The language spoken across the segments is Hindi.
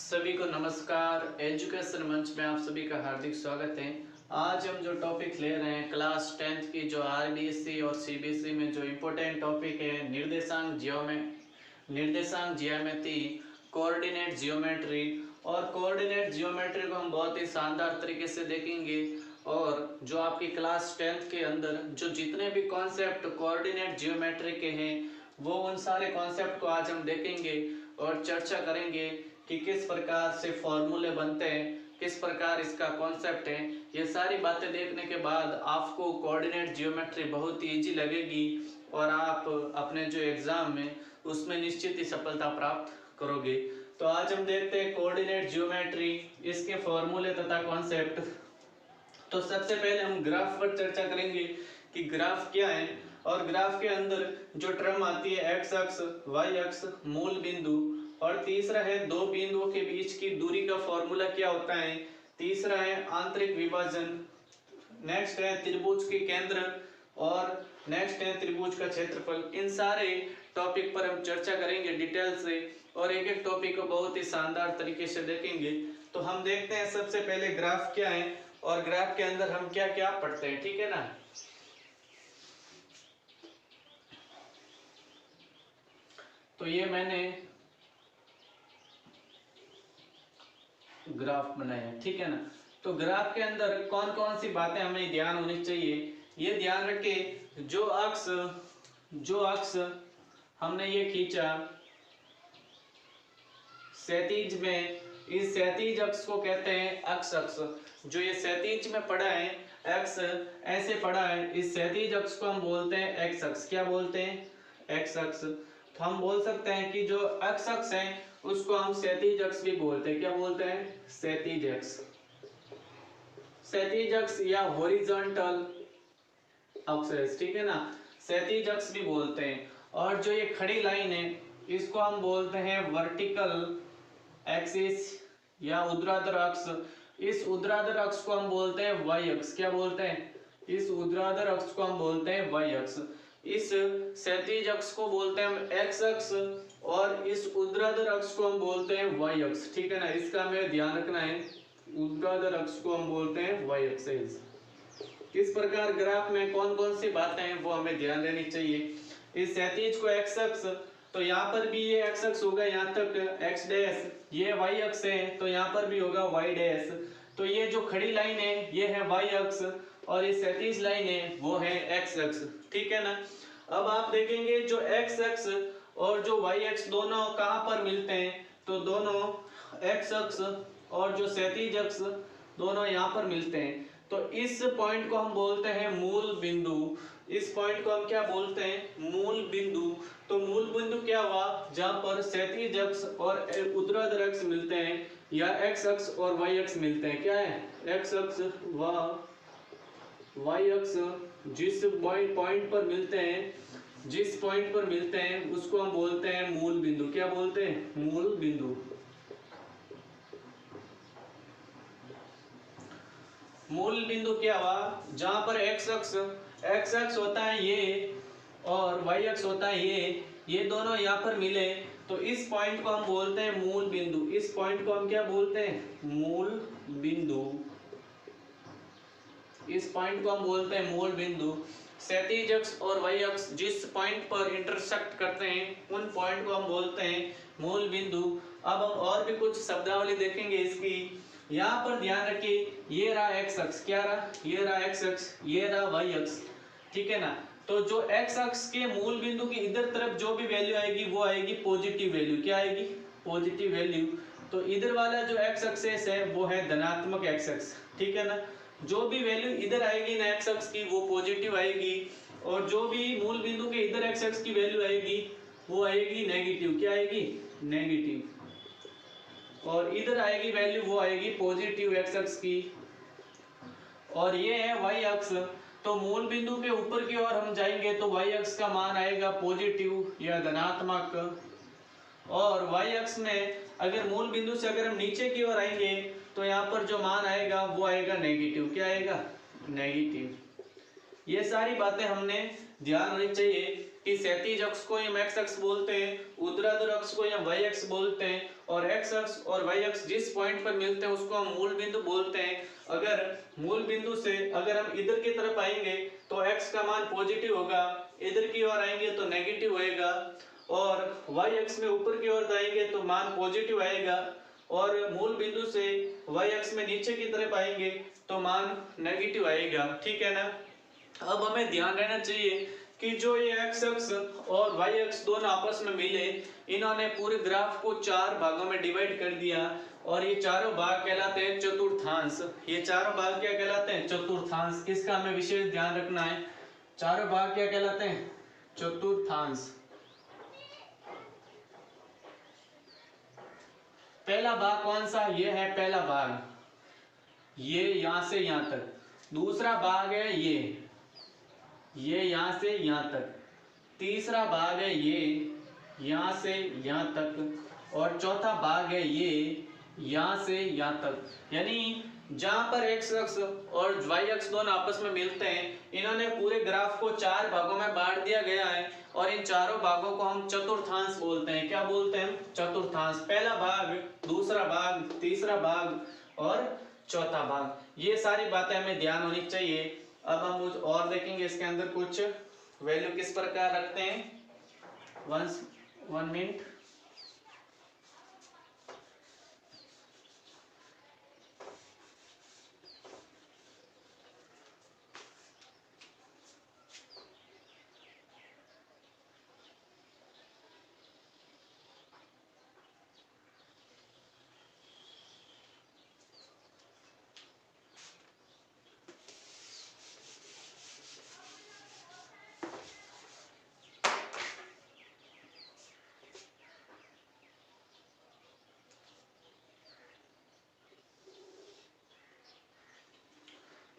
सभी को नमस्कार। एजुकेशन मंच में आप सभी का हार्दिक स्वागत है। आज हम जो टॉपिक ले रहे हैं क्लास 10th की जो आरबीएसई और सीबीएसई में जो इम्पोर्टेंट टॉपिक है निर्देशांक ज्यामिति, कोऑर्डिनेट जियोमेट्री। और कोऑर्डिनेट जियोमेट्री को हम बहुत ही शानदार तरीके से देखेंगे। और जो आपकी क्लास 10th के अंदर जो जितने भी कॉन्सेप्ट कोऑर्डिनेट जियोमेट्री के हैं वो उन सारे कॉन्सेप्ट को आज हम देखेंगे और चर्चा करेंगे कि किस प्रकार से फॉर्मूले बनते हैं, किस प्रकार इसका कॉन्सेप्ट है। ये सारी बातें देखने के बाद आपको कोऑर्डिनेट जियोमेट्री बहुत ही इजी लगेगी और आप अपने जो एग्जाम में उसमें निश्चित ही सफलता प्राप्त करोगे। तो आज हम देखते हैं कोऑर्डिनेट जियोमेट्री, इसके फॉर्मूले तथा कॉन्सेप्ट। तो सबसे पहले हम ग्राफ पर चर्चा करेंगे कि ग्राफ क्या है। और ग्राफ के अंदर जो टर्म आती है एक्स अक्ष, वाई अक्ष, मूल बिंदु, और तीसरा है दो बिंदुओं के बीच की दूरी का फॉर्मूला क्या होता है। तीसरा है आंतरिक विभाजन, नेक्स्ट है त्रिभुज के केंद्र, और नेक्स्ट है त्रिभुज का क्षेत्रफल। इन सारे टॉपिक पर हम चर्चा करेंगे डिटेल से और एक एक टॉपिक को बहुत ही शानदार तरीके से देखेंगे। तो हम देखते हैं सबसे पहले ग्राफ क्या है और ग्राफ के अंदर हम क्या क्या पढ़ते हैं, ठीक है ना। तो ये मैंने ग्राफ बनाया है, ठीक है ना। तो ग्राफ के अंदर कौन कौन सी बातें हमें ध्यान होनी चाहिए, ये ध्यान रखें। जो अक्ष हमने ये खींचा क्षैतिज में, इस क्षैतिज अक्ष को कहते हैं अक्ष अक्ष। जो ये क्षैतिज में पड़ा है एक्स ऐसे पड़ा है, इस क्षैतिज अक्ष को हम बोलते हैं एक्स अक्ष। क्या बोलते हैं? एक्स अक्ष। तो हम बोल सकते हैं कि जो एक्स अक्ष है उसको हम क्षैतिज अक्ष भी बोलते हैं। क्या बोलते हैं? क्षैतिज अक्ष। क्षैतिज अक्ष या हॉरिजॉन्टल अक्ष, ठीक है ना, क्षैतिज अक्ष भी बोलते हैं। और जो ये खड़ी लाइन है इसको हम बोलते हैं वर्टिकल एक्सिस या ऊर्ध्वाधर अक्ष। इस ऊर्ध्वाधर अक्ष को हम बोलते हैं वाई अक्ष। क्या बोलते हैं? इस ऊर्ध्वाधर अक्ष को हम बोलते हैं वाई अक्ष। इस क्षैतिज अक्ष को बोलते हैं हम एक्स अक्ष और इस ऊर्ध्वाधर अक्ष को हम बोलते हैं वाई अक्ष, ठीक है ना। इसका हमें ध्यान रखना है। ऊर्ध्वाधर अक्ष को हम बोलते हैं वाई अक्ष। किस प्रकार ग्राफ में कौन कौन सी बातें हैं वो हमें ध्यान देनी चाहिए। इस क्षैतिज को एक्स अक्ष, तो यहाँ पर भी ये एक्स अक्ष होगा, यहाँ तक एक्स डैश। ये वाई अक्ष है तो यहाँ पर भी होगा वाई डैश। तो ये जो खड़ी लाइन है ये है वाई अक्ष और ये क्षैतिज लाइन है वो है एक्स अक्ष, ठीक है ना। अब आप देखेंगे जो एक्स अक्ष और जो वाई अक्ष दोनों कहाँ पर मिलते हैं, तो दोनों एक्स अक्ष और जो क्षैतिज अक्ष दोनों यहाँ पर मिलते हैं। तो इस पॉइंट को हम बोलते हैं मूल बिंदु। इस पॉइंट को हम क्या बोलते हैं? मूल बिंदु। तो मूल बिंदु क्या हुआ? जहाँ पर क्षैतिज अक्ष और ऊर्ध्वाधर अक्ष मिलते हैं या एक्स अक्ष और वाई अक्ष मिलते हैं। क्या है? एक्स अक्ष व वाई अक्ष जिस पॉइंट पर मिलते हैं उसको हम बोलते हैं मूल बिंदु। क्या बोलते हैं? मूल बिंदु। मूल बिंदु क्या हुआ? जहां पर एक्स अक्ष होता है ये और वाई अक्ष होता है ये दोनों यहाँ पर मिले तो इस पॉइंट को हम बोलते हैं मूल बिंदु। इस पॉइंट को हम क्या बोलते हैं? मूल बिंदु। इस पॉइंट को हम बोलते हैं मूल बिंदु। क्षैतिज अक्ष और वाई अक्ष जिस पॉइंट पर इंटरसेक्ट करते हैं उन पॉइंट को हम बोलते हैं मूल बिंदु। अब हम और भी कुछ शब्दावली देखेंगे इसकी। यहाँ पर ध्यान रखिए, ये रहा एक्स अक्ष। क्या रहा? ये रहा एक्स अक्ष, ये रहा वाई अक्ष, ठीक है ना। तो जो एक्स अक्ष के मूल बिंदु की इधर तरफ जो भी वैल्यू आएगी वो आएगी पॉजिटिव वैल्यू। क्या आएगी? Positive value. तो इधर वाला जो एक्स एक्सिस है वो है धनात्मक एक्स अक्ष, ठीक है ना। जो भी वैल्यू इधर आएगी ना एक्स अक्ष की वो पॉजिटिव आएगी और जो भी मूल बिंदु के इधर एक्स अक्ष की वैल्यू आएगी वो आएगी नेगेटिव। क्या आएगी? नेगेटिव। और इधर आएगी वैल्यू वो आएगी पॉजिटिव एक्स अक्ष की। और ये है वाई अक्ष। तो मूल बिंदु के ऊपर की ओर हम जाएंगे तो वाई अक्ष का मान आएगा पॉजिटिव या धनात्मक। और वाई अक्ष में अगर मूल बिंदु से अगर हम नीचे की ओर आएंगे तो यहाँ पर जो मान आएगा वो आएगा नेगेटिव। क्या आएगा? नेगेटिव। ये सारी बातें हमने ध्यान होनी चाहिए कि क्षैतिज अक्ष को हम एक्स अक्ष बोलते हैं, ऊर्ध्वाधर अक्ष को हम वाई अक्ष बोलते हैं, और एक्स अक्ष और वाई अक्ष जिस पॉइंट पर मिलते हैं उसको हम मूल बिंदु बोलते हैं। अगर मूल बिंदु से अगर हम इधर की तरफ आएंगे तो एक्स का मान पॉजिटिव होगा, इधर की ओर आएंगे तो नेगेटिव होएगा, और वाई अक्ष में ऊपर की ओर जाएंगे तो मान पॉजिटिव आएगा, और मूल बिंदु से वाई अक्ष में नीचे की तरफ आएंगे तो मान नेगेटिव आएगा। ठीक है ना। अब हमें ध्यान रहना चाहिए कि जो ये एक्स अक्ष और वाई अक्ष दोनों आपस में मिले, इन्होंने पूरे ग्राफ को 4 भागों में डिवाइड कर दिया, और ये चारों भाग कहलाते हैं चतुर्थांश। ये चारों भाग क्या कहलाते हैं? चतुर्थांश। किसका हमें विशेष ध्यान रखना है? चारों भाग क्या कहलाते हैं? चतुर्थांश। पहला भाग कौन सा? ये है पहला भाग, ये यहां से यहां तक। दूसरा भाग है ये यहां से यहां तक। तीसरा भाग है ये यहां से यहां तक, और चौथा भाग है ये यहां से यहां तक। यानी जहां पर एक्स अक्ष और वाई अक्ष दोनों आपस में मिलते हैं, इन्होंने पूरे ग्राफ को 4 भागों में बांट दिया गया है, और इन चारों भागों को हम चतुर्थांश बोलते हैं। क्या बोलते हैं? चतुर्थांश। पहला भाग, दूसरा भाग, तीसरा भाग और चौथा भाग। ये सारी बातें हमें ध्यान होनी चाहिए। अब हम कुछ और देखेंगे, इसके अंदर कुछ वैल्यू किस प्रकार रखते हैं। 1 मिनट।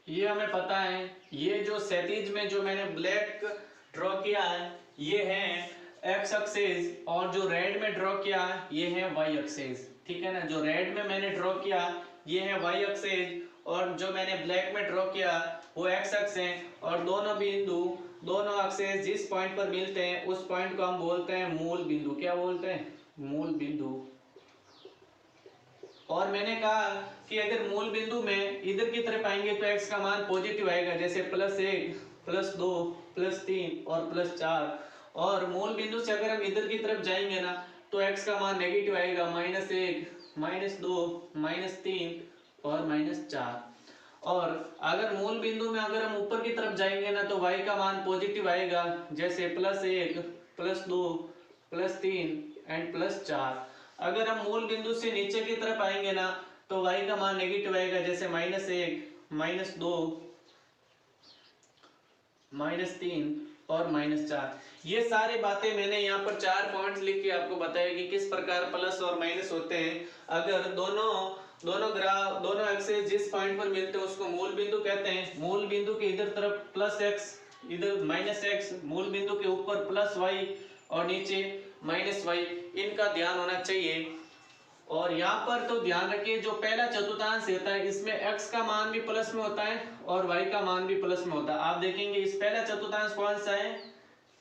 ये हमें पता है, ये जो क्षैतिज में जो मैंने ब्लैक ड्रॉ किया है ये है एक्स एक्सिस, और जो रेड में ड्रॉ किया है ये है वाई एक्सिस। ठीक है ना। जो रेड में मैंने ड्रॉ किया ये है वाई एक्सिस, और जो मैंने ब्लैक में ड्रॉ किया वो एक्स एक्सिस है, और दोनों बिंदु, दोनों एक्सिस जिस पॉइंट पर मिलते हैं उस पॉइंट को हम बोलते हैं मूल बिंदु। क्या बोलते हैं? मूल बिंदु। और मैंने कहा कि अगर मूल बिंदु में इधर की तरफ आएंगे तो x का मान पॉजिटिव आएगा, जैसे +1, +2, +3 और +4, और मूल बिंदु से अगर हम इधर की तरफ जाएंगे ना तो x का मान नेगेटिव आएगा, -1, -2, -3 और -4। और अगर मूल बिंदु में अगर हम ऊपर की तरफ जाएंगे ना तो y का मान पॉजिटिव आएगा, जैसे +1, +2, +3 एंड +4। अगर हम मूल बिंदु से नीचे की तरफ आएंगे ना तो y का मान नेगेटिव आएगा, जैसे -1, -2, -3 और -4। ये सारी बातें मैंने यहाँ पर 4 पॉइंट्स लिख के आपको बताया कि किस प्रकार प्लस और माइनस होते हैं। अगर दोनों एक्सिस जिस पॉइंट पर मिलते हैं उसको मूल बिंदु कहते हैं। मूल बिंदु के इधर तरफ +x, इधर -x, मूल बिंदु के ऊपर +y और नीचे -y, इनका ध्यान होना चाहिए। और यहाँ पर तो ध्यान रखिए, जो पहला चतुर्थांश होता है इसमें x का मान भी प्लस में होता है और y का मान भी प्लस में होता है। आप देखेंगे इस पहला चतुर्थांश कौन सा है?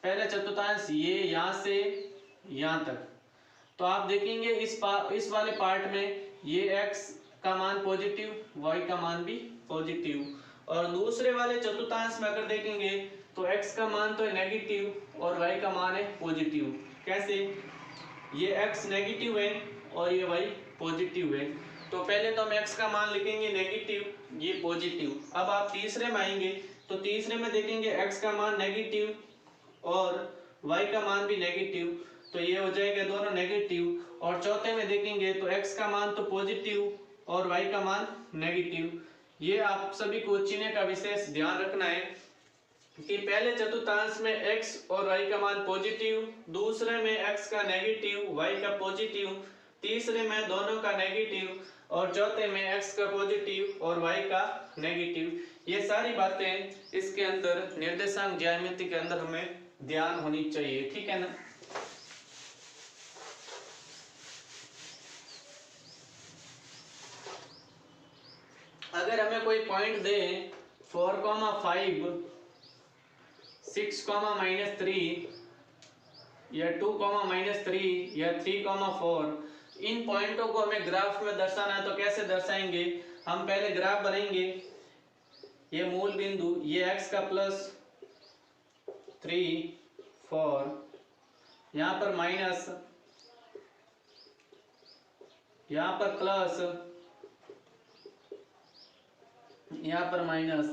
पहला चतुर्थांश ये यहाँ से यहाँ तक। तो आप देखेंगे इस वाले पार्ट में ये x का मान पॉजिटिव, y का मान भी पॉजिटिव, और दूसरे वाले चतुर्थांश में अगर देखेंगे तो x का मान तो है नेगेटिव और y का मान है पॉजिटिव। कैसे? ये x नेगेटिव है और ये y पॉजिटिव है। तो पहले तो हम x का मान लिखेंगे नेगेटिव, ये पॉजिटिव। अब आप तीसरे में आएंगे तो तीसरे में देखेंगे x का मान नेगेटिव और y का मान भी नेगेटिव, तो ये हो जाएगा दोनों नेगेटिव। और चौथे में देखेंगे तो x का मान तो पॉजिटिव और y का मान नेगेटिव। ये आप सभी को चिन्ह का विशेष ध्यान रखना है कि पहले चतुर्थांश में x और y का मान पॉजिटिव, दूसरे में x का नेगेटिव, y का पॉजिटिव, तीसरे में दोनों का नेगेटिव, और चौथे में x का पॉजिटिव और y का नेगेटिव। ये सारी बातें इसके अंदर निर्देशांक ज्यामिति के अंदर हमें ध्यान होनी चाहिए। ठीक है ना। अगर हमें कोई पॉइंट दे 4, 5, 6, -3 या 2,-3 या 3,4, इन पॉइंटों को हमें ग्राफ में दर्शाना है तो कैसे दर्शाएंगे? हम पहले ग्राफ बनाएंगे। ये मूल बिंदु, ये x का प्लस 3, 4, यहाँ पर माइनस, यहाँ पर प्लस, यहाँ पर माइनस।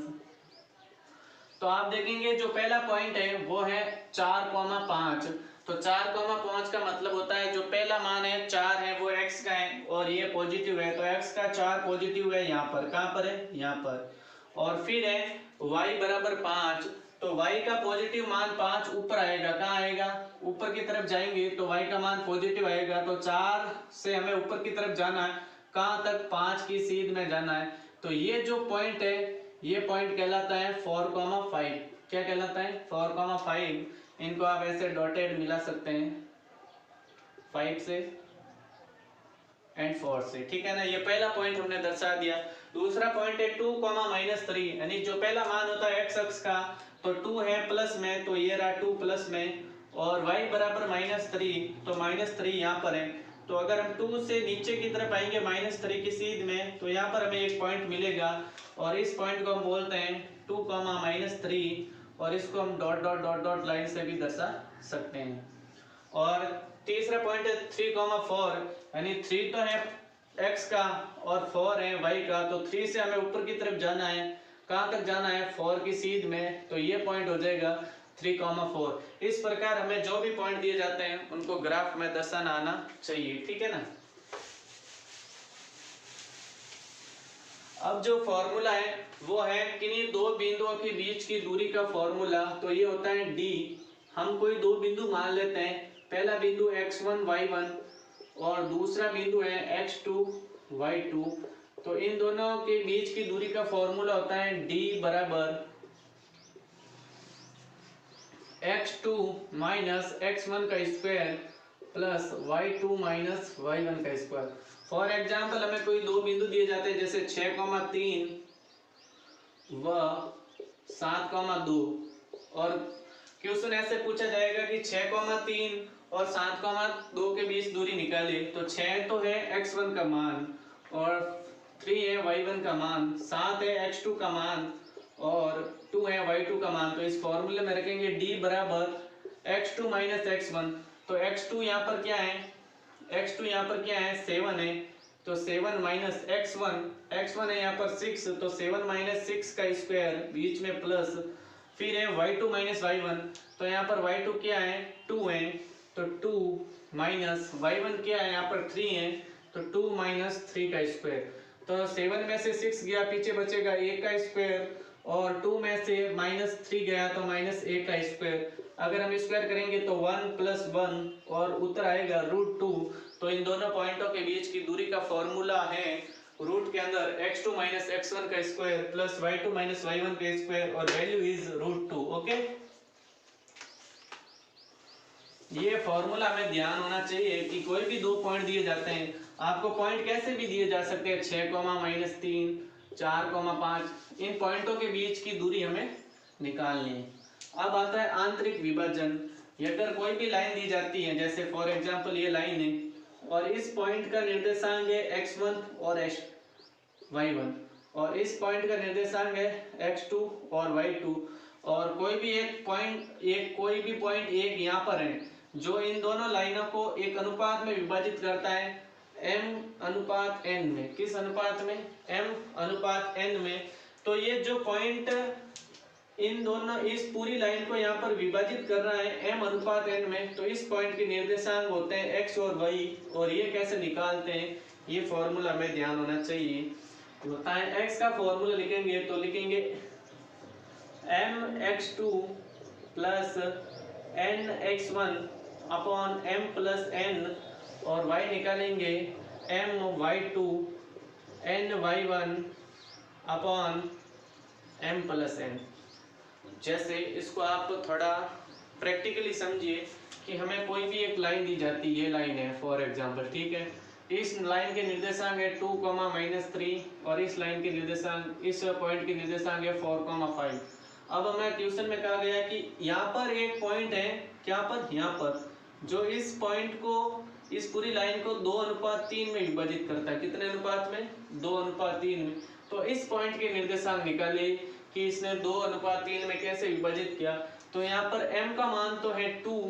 तो आप देखेंगे जो पहला पॉइंट है वो है 4,5। तो 4,5 का मतलब होता है जो पहला मान है 4 है वो x का है और ये पॉजिटिव है, तो x का 4 पॉजिटिव है यहाँ पर। कहाँ पर है? यहाँ पर। और फिर है y बराबर 5, तो y का पॉजिटिव मान 5 ऊपर आएगा। कहाँ आएगा? ऊपर की तरफ जाएंगे तो y का मान पॉजिटिव आएगा। तो 4 से हमें ऊपर की तरफ जाना है। कहाँ तक? 5 की सीध में जाना है। तो ये जो पॉइंट है ये पॉइंट कहलाता है 4,5। क्या कहलाता है? 4,5। इनको आप ऐसे डॉटेड मिला सकते हैं 5 से एंड 4 से, ठीक है ना। ये पहला पॉइंट हमने दर्शा दिया। दूसरा पॉइंट है 2,-3, यानी जो पहला मान होता है x अक्ष का, तो 2 है प्लस में, तो ये रहा 2 प्लस में, और y बराबर -3, तो -3 यहाँ पर है। तो अगर हम 2 से नीचे की तरफ आएंगे -3 की सीध में, तो यहाँ पर हमें एक पॉइंट मिलेगा और इस पॉइंट को हम बोलते हैं 2,-3, और इसको हम dot dot dot dot line से भी दर्शा सकते हैं। और तीसरा पॉइंट है 3,4, यानी 3 तो है x का और 4 है y का, तो 3 से हमें ऊपर की तरफ जाना है। कहाँ तक जाना है? 4 की सीध में, तो ये पॉइंट हो जाएगा 3,4। इस प्रकार हमें जो भी पॉइंट दिए जाते हैं उनको ग्राफ में दर्शाना आना चाहिए, ठीक है ना। अब जो फॉर्मूला है वो है किन्हीं दो बिंदुओं के बीच की दूरी का फॉर्मूला। तो ये होता है d। हम कोई दो बिंदु मान लेते हैं। पहला बिंदु x1 y1 और दूसरा बिंदु है x2 y2। तो इन दोनों के बीच की दूरी का फॉर्मूला होता है d बराबर x2 माइनस x1 का square plus y2 minus y1 का स्क्वायर। फॉर एग्जाम्पल हमें कोई दो बिंदु दिए जाते हैं, जैसे 6,3 व 7,2, और क्वेश्चन ऐसे पूछा जाएगा कि 6,3 और 7,2 के बीच दूरी निकाले। तो 6 तो है x1 का मान और 3 है y1 का मान, 7 है x2 का मान और 2 है y2 का मान। तो इस फॉर्मूले में रखेंगे d बराबर x2 माइनस x1। तो x2 यहाँ पर क्या है? x2 यहाँ पर क्या है? 7 है, तो 7 माइनस x1 है यहाँ पर 6, तो 7 माइनस 6 का स्क्वायर, बीच में प्लस, फिर है y2 माइनस y1, तो यहाँ पर y2 क्या है? 2 है, तो 2 माइनस y1 क्या है? यहाँ पर 3 है, तो 2 माइनस 3 का स्क्वायर। तो 7 में से 6 गया, पीछे बचेगा 1 का स्क्वायर, और 2 में से -3 गया तो -1 का स्क्वायर। अगर हम स्क्वायर करेंगे तो 1 + 1 और उत्तर आएगा √2। तो इन दोनों पॉइंटों के बीच की दूरी का फॉर्मूला है रूट के अंदर x2 माइनस x1 का square plus y2 minus y1 का स्क्वायर, और वैल्यू इज √2। ओके, ये फॉर्मूला में ध्यान होना चाहिए कि कोई भी दो पॉइंट दिए जाते हैं, आपको पॉइंट कैसे भी दिए जा सकते हैं, 6,-3, 4,5, इन पॉइंटों के बीच की दूरी हमें निकालनी है। अब आता है आंतरिक विभाजन। अगर कोई भी लाइन दी जाती है, जैसे फॉर एग्जांपल ये लाइन है और इस पॉइंट का निर्देशांक है x1 और y1 और इस पॉइंट का निर्देशांक है x2 और y2, और कोई भी पॉइंट एक यहाँ पर है जो इन दोनों लाइनों को एक अनुपात में विभाजित करता है m/n में। किस अनुपात में? m/n में। तो ये जो पॉइंट इन दोनों इस पूरी लाइन को यहाँ पर विभाजित कर रहा है m/n में, तो इस पॉइंट के निर्देशांक होते हैं x और y, और ये कैसे निकालते हैं ये फॉर्मूला में ध्यान होना चाहिए। होता है x का फॉर्मूला लिखेंगे तो लिखेंगे mx2 plus nx1 upon m plus n, और y निकालेंगे my2 ny1 upon m plus n। जैसे इसको आप थोड़ा प्रैक्टिकली समझिए कि हमें कोई भी एक लाइन दी जाती है, ये लाइन है फॉर एग्जांपल, ठीक है। इस लाइन के निर्देशांक है 2,-3 और इस लाइन के निर्देशांक, इस पॉइंट के निर्देशांक है 4,5। अब हमें क्वेश्चन में कहा गया कि यहाँ पर एक पॉइंट है, क्या पर? यहाँ पर, जो इस पॉइंट को, इस पूरी लाइन को 2:3 में विभाजित करता है। कितने अनुपात में? 2:3 में। तो इस पॉइंट के निर्देशांक निकाले कि इसने 2:3 में कैसे विभाजित किया। तो यहाँ पर m का मान तो है 2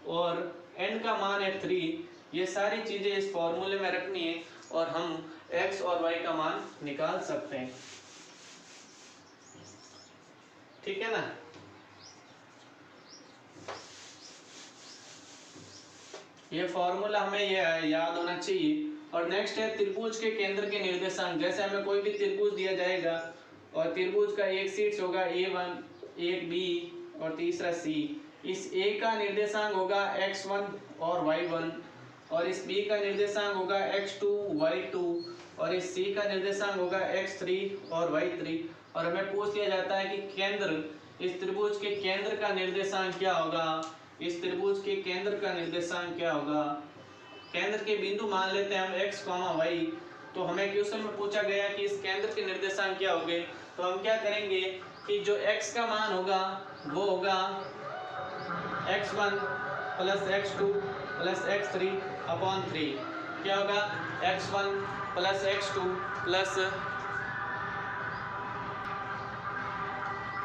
और n का मान है 3। ये सारी चीजें इस फॉर्मूले में रखनी है और हम x और y का मान निकाल सकते हैं। ठीक है ना। ये फॉर्मूला हमें ये याद होना चाहिए। और नेक्स्ट है त्रिभुज के केंद्र के निर्देशांक। जैसे हमें कोई भी त्रिभुज दिया जाएगा और त्रिभुज का एक शीर्ष होगा A1, एक B और तीसरा C। इस A का निर्देशांक होगा x1 और y1 और इस B का निर्देशांक होगा x2, y2 और इस C का निर्देशांक होगा x3 और y3। और हमें पूछ लिया जाता है कि केंद्र, इस त्रिभुज के केंद्र का निर्देशांक क्या होगा। इस त्रिभुज के केंद्र का निर्देशांक क्या होगा। केंद्र के बिंदु मान लेते हैं हम x, y। तो हमें क्वेश्चन में पूछा गया कि इस केंद्र के निर्देशांक क्या होंगे। तो हम क्या करेंगे कि जो x का मान होगा वो होगा x1 plus x2 plus x3 upon 3। क्या होगा? x1 प्लस x2 प्लस,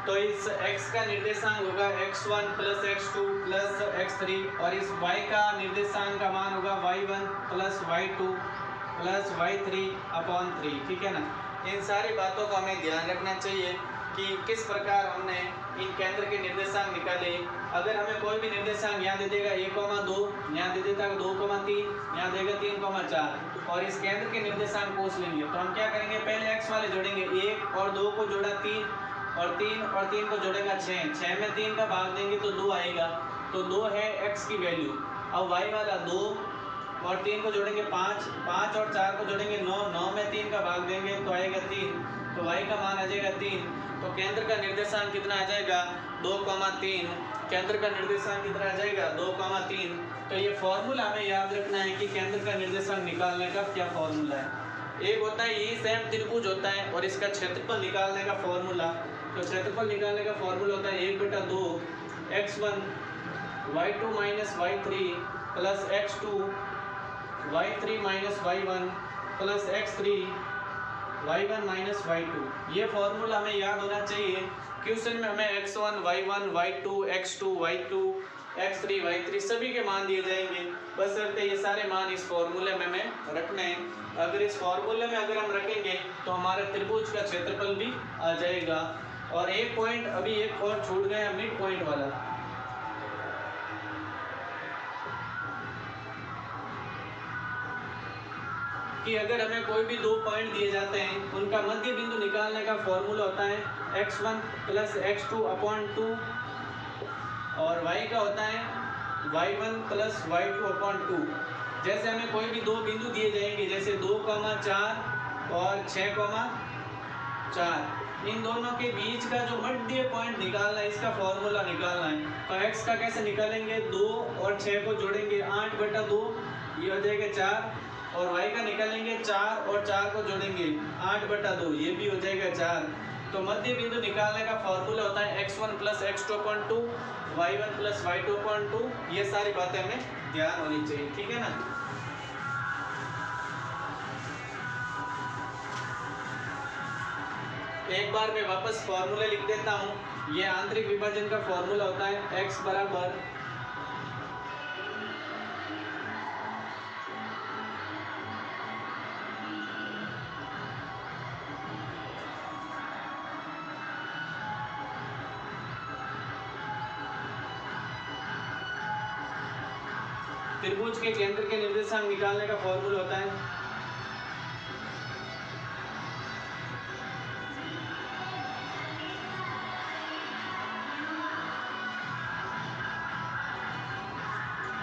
तो इस x का निर्देशांक होगा x1 plus x2 plus x3 और इस y का निर्देशांक का मान होगा y1 plus y2 plus y3 upon 3। ठीक है ना। इन सारी बातों का हमें ध्यान रखना चाहिए कि किस प्रकार हमने इन केंद्र के निर्देशांक निकाले। अगर हमें कोई भी निर्देशांक यहाँ दे देगा 1,2, यहाँ दे देता है 2,3, यहाँ देगा 3,4 और इस केंद्र के निर्देशांक पूछ लेंगे। तो हम क्या करेंगे, पहले x वाले जोड़ेंगे, 1 और 2 को जोड़ा 3 और 3 को जोड़ेगा 6। 6 में 3 का भाग देंगे तो 2 आएगा। तो 2 है x की वैल्यू। अब y वाला 2 और 3 को जोड़ेंगे 5, 5 और 4 को जोड़ेंगे 9, 9 में 3 का भाग देंगे तो आएगा 3। तो y का मान आ जाएगा 3। तो केंद्र का निर्देशांक कितना आ जाएगा? 2,3। केंद्र का निर्देशांक कितना आ जाएगा? 2,3। तो ये फॉर्मूला हमें याद रखना है कि केंद्र का निर्देशांक निकालने का क्या फॉर्मूला है। एक होता है ई सेम त्रिभुज होता है और इसका क्षेत्रफल निकालने का फॉर्मूला। तो क्षेत्रफल निकालने का फॉर्मूला होता है 1/2 x1 y2 minus y3 plus x2 y3 minus y1 plus x3 y1 minus y2। ये फॉर्मूला हमें याद होना चाहिए। क्वेश्चन में हमें x1 y1 y2 x2 y2 x3 y3 सभी के मान दिए जाएंगे। बस करते ये सारे मान इस फॉर्मूले में हमें रखने हैं। अगर इस फॉर्मूले में अगर हम रखेंगे तो हमारे त्रिभुज का क्षेत्रफल भी आ जाएगा। और एक पॉइंट अभी एक और छूट गया, मिड पॉइंट वाला। कि अगर हमें कोई भी दो पॉइंट दिए जाते हैं उनका मध्य बिंदु निकालने का फॉर्मूला होता है x1 प्लस x2 अपॉन 2 और y का होता है y1 प्लस y2 अपॉन 2। जैसे हमें कोई भी दो बिंदु दिए जाएंगे, जैसे 2,4 और 6,4, इन दोनों के बीच का जो मध्य पॉइंट निकालना है, इसका फॉर्मूला निकालना है। तो x का कैसे निकालेंगे, 2 और 6 को जोड़ेंगे 8/2, ये हो जाएगा 4। और y का निकालेंगे 4 और 4 को जोड़ेंगे 8/2, ये भी हो जाएगा 4। तो मध्य बिंदु निकालने का फॉर्मूला होता है x1 plus x2 upon 2, y1 plus y2 upon 2। ये सारी बातें हमें ध्यान होनी चाहिए। ठीक है ना। एक बार मैं वापस फॉर्मूला लिख देता हूँ। ये आंतरिक विभाजन का फॉर्मूला होता है x बराबर त्रिभुज के केंद्र के निर्देशांक निकालने का फॉर्मूला होता है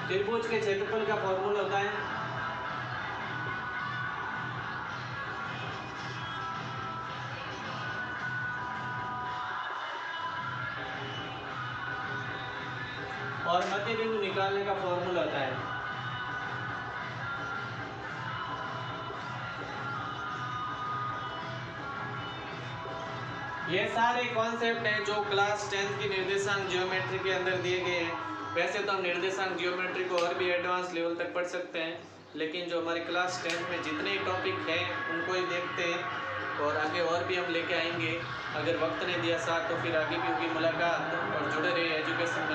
त्रिभुज के क्षेत्रफल का फॉर्मूला होता है और मध्य बिंदु निकालने का फॉर्मूला होता है ये सारे कॉन्सेप्ट हैं जो क्लास 10th की निर्देशांक ज्योमेट्री के अंदर दिए गए हैं। वैसे तो हम निर्देशांक ज्योमेट्री को और भी एडवांस लेवल तक पढ़ सकते हैं, लेकिन जो हमारे क्लास 10 में जितने टॉपिक हैं उनको ही देखते हैं और आगे और भी हम लेके आएंगे। अगर वक्त ने दिया साथ तो फिर आगे भी होगी मुलाकात, और जुड़े रहिए एजुकेशन